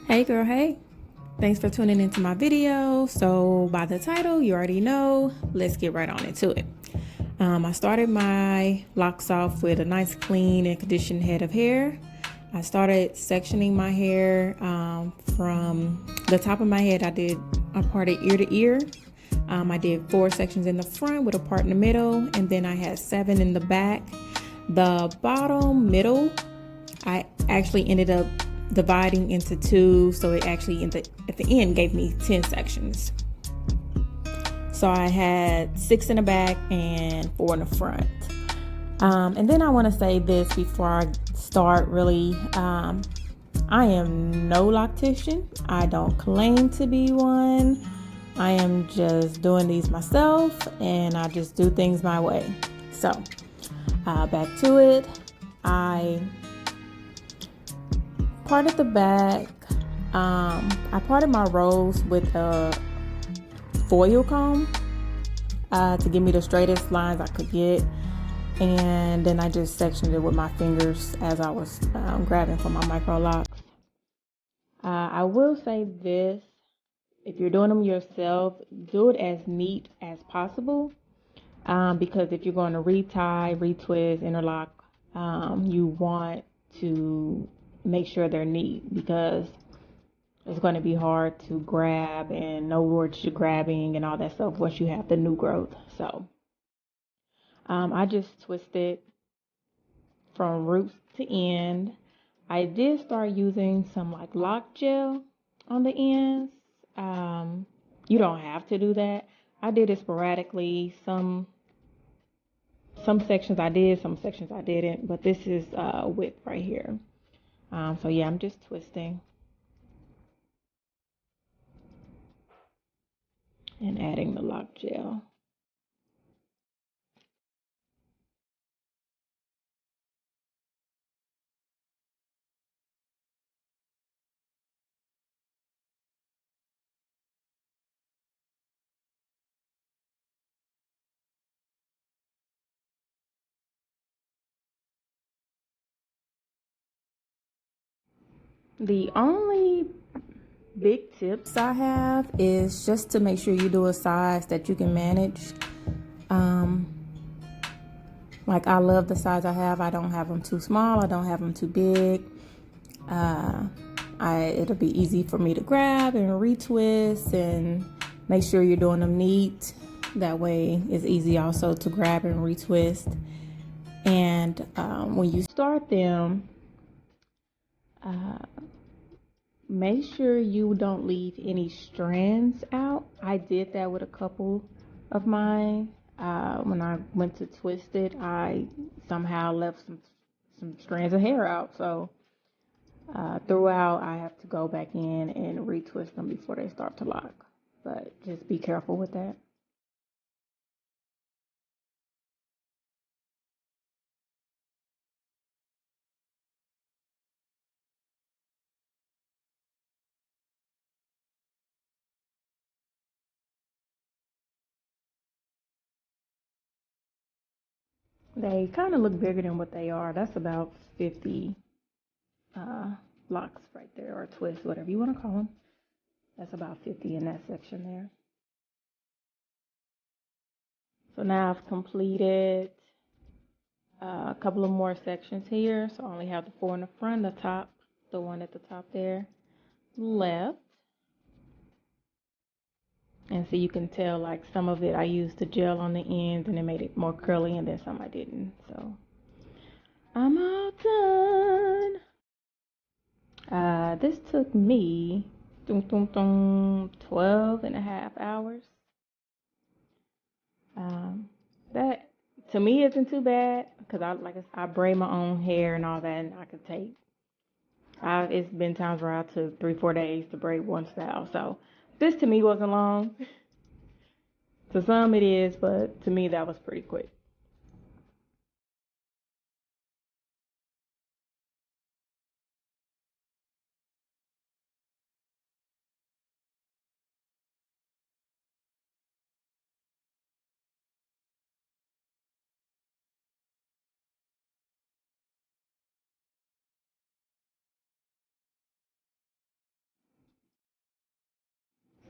Hey girl, hey. Thanks for tuning into my video. So by the title, you already know. Let's get right on into it. I started my locks off with a nice clean and conditioned head of hair. I started sectioning my hair from the top of my head. I parted ear to ear. I did 4 sections in the front with a part in the middle, and then I had 7 in the back. The bottom middle, I actually ended up dividing into 2, so it actually at the end gave me 10 sections. So I had 6 in the back and 4 in the front. And then I want to say this before I start really. I am no loctician. I don't claim to be one. I am just doing these myself, and I just do things my way. So back to it. I parted the back. I parted my rows with a foil comb to give me the straightest lines I could get, and then I just sectioned it with my fingers as I was grabbing for my Microlocs. I will say this: if you're doing them yourself, do it as neat as possible, because if you're going to retie, retwist, interlock, you want to make sure they're neat, because it's going to be hard to grab and know what you're grabbing and all that stuff once you have the new growth. So I just twisted from roots to end. I did start using some like lock gel on the ends. You don't have to do that. I did it sporadically. Some sections I did, some sections I didn't, but this is width right here. So yeah, I'm just twisting and adding the lock gel. The only big tips I have is just to make sure you do a size that you can manage. Um, like I love the size I have. I don't have them too small. I don't have them too big. Uh, it'll be easy for me to grab and retwist, and make sure you're doing them neat. That way it's easy also to grab and retwist. And when you start them, uh, make sure you don't leave any strands out. I did that with a couple of mine. When I went to twist it, I somehow left some strands of hair out. So throughout, I have to go back in and retwist them before they start to lock. But just be careful with that. They kind of look bigger than what they are. That's about 50 uh, locks right there, or twists, whatever you want to call them. That's about 50 in that section there. So now I've completed a couple of more sections here. So I only have the 4 in the front, the top, the one at the top there left. And so you can tell, like, some of it I used the gel on the ends and it made it more curly, and then some I didn't. So I'm all done. This took me 12 and a half hours. That to me isn't too bad, because I braid my own hair and all that, and I could take. It's been times where I took 3-4 days to braid one style. So this to me wasn't long. To some it is, but to me that was pretty quick.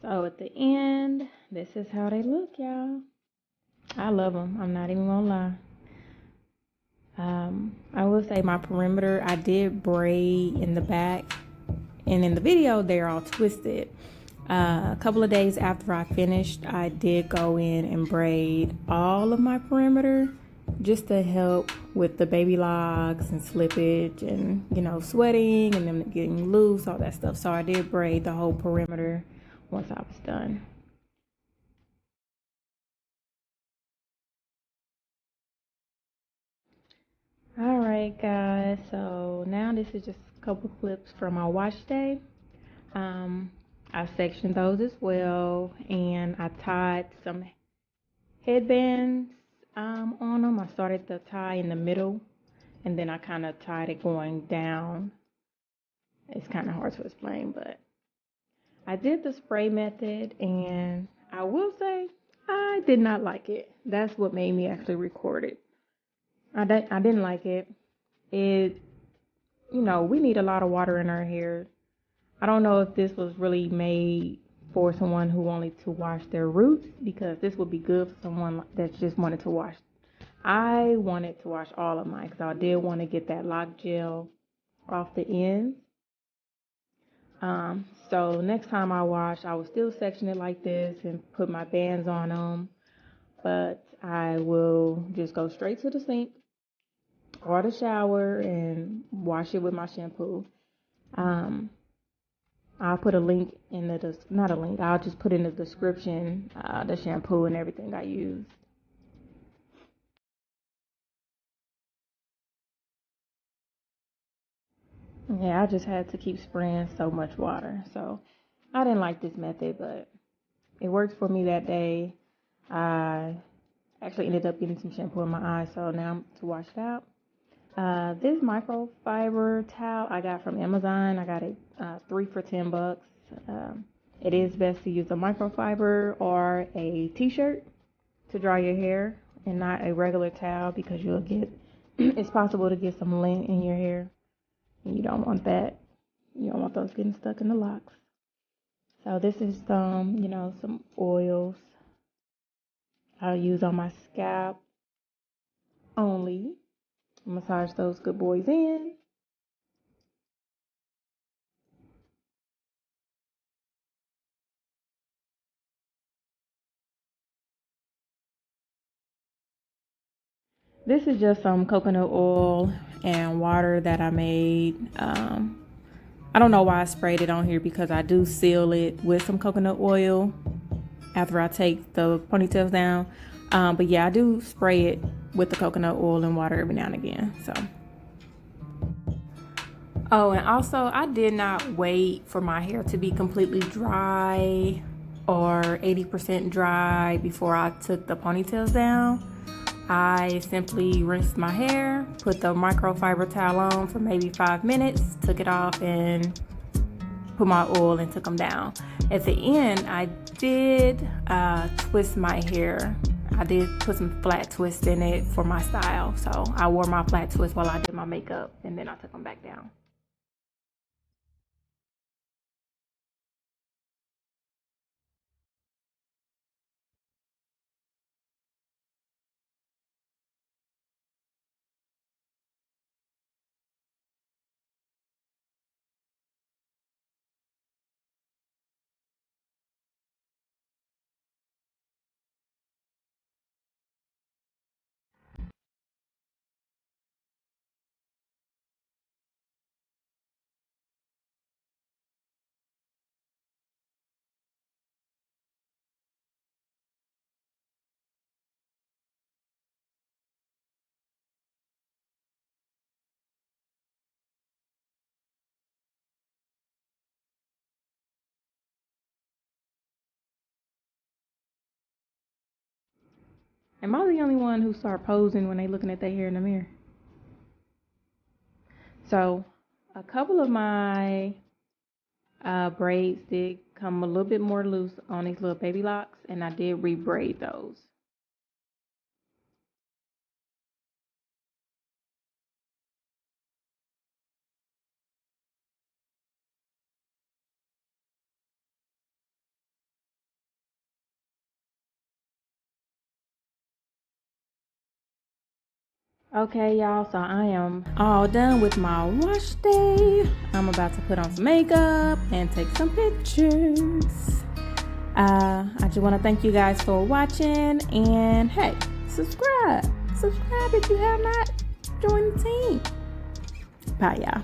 So at the end, this is how they look, y'all. I love them. I'm not even gonna lie. I will say my perimeter, I did braid in the back, and in the video they're all twisted. A couple of days after I finished, I did go in and braid all of my perimeter just to help with the baby locks and slippage and, you know, sweating and them getting loose, all that stuff. So I did braid the whole perimeter once I was done. All right, guys, so now this is just a couple clips from my wash day. um I sectioned those as well, and I tied some headbands on them. I started the tie in the middle, and then I kind of tied it going down. It's kind of hard to explain, but I did the spray method, and I will say I did not like it. That's what made me actually record it. I didn't like it. It, you know, we need a lot of water in our hair. I don't know if this was really made for someone who wanted to wash their roots, because this would be good for someone that just wanted to wash. I wanted to wash all of mine because I did want to get that lock gel off the ends. So next time I wash, I will still section it like this and put my bands on them, but I will just go straight to the sink or the shower and wash it with my shampoo. Um, I'll put a link in the, not a link, I'll just put in the description, the shampoo and everything I use. Yeah, I just had to keep spraying so much water. So I didn't like this method, but it worked for me that day. I actually ended up getting some shampoo in my eyes, so now I'm to wash it out. This microfiber towel I got from Amazon. I got it 3 for $10. It is best to use a microfiber or a t-shirt to dry your hair, and not a regular towel, because you'll get it's possible to get some lint in your hair, and you don't want that. You don't want those getting stuck in the locks. So this is some, you know, some oils I'll use on my scalp only. Massage those good boys in. This is just some coconut oil and water that I made. I don't know why I sprayed it on here, because I do seal it with some coconut oil after I take the ponytails down. But yeah, I do spray it with the coconut oil and water every now and again. So. Oh, and also I did not wait for my hair to be completely dry or 80% dry before I took the ponytails down. I simply rinsed my hair, put the microfiber towel on for maybe 5 minutes, took it off, and put my oil and took them down. At the end, I did twist my hair. I did put some flat twist in it for my style. So I wore my flat twist while I did my makeup, and then I took them back down. Am I the only one who start posing when they looking at their hair in the mirror? So a couple of my braids did come a little bit more loose on these little baby locks, and I did re-braid those. Okay, y'all, so I am all done with my wash day. I'm about to put on some makeup and take some pictures. I just want to thank you guys for watching, and hey, subscribe if you have not joined the team. Bye, y'all.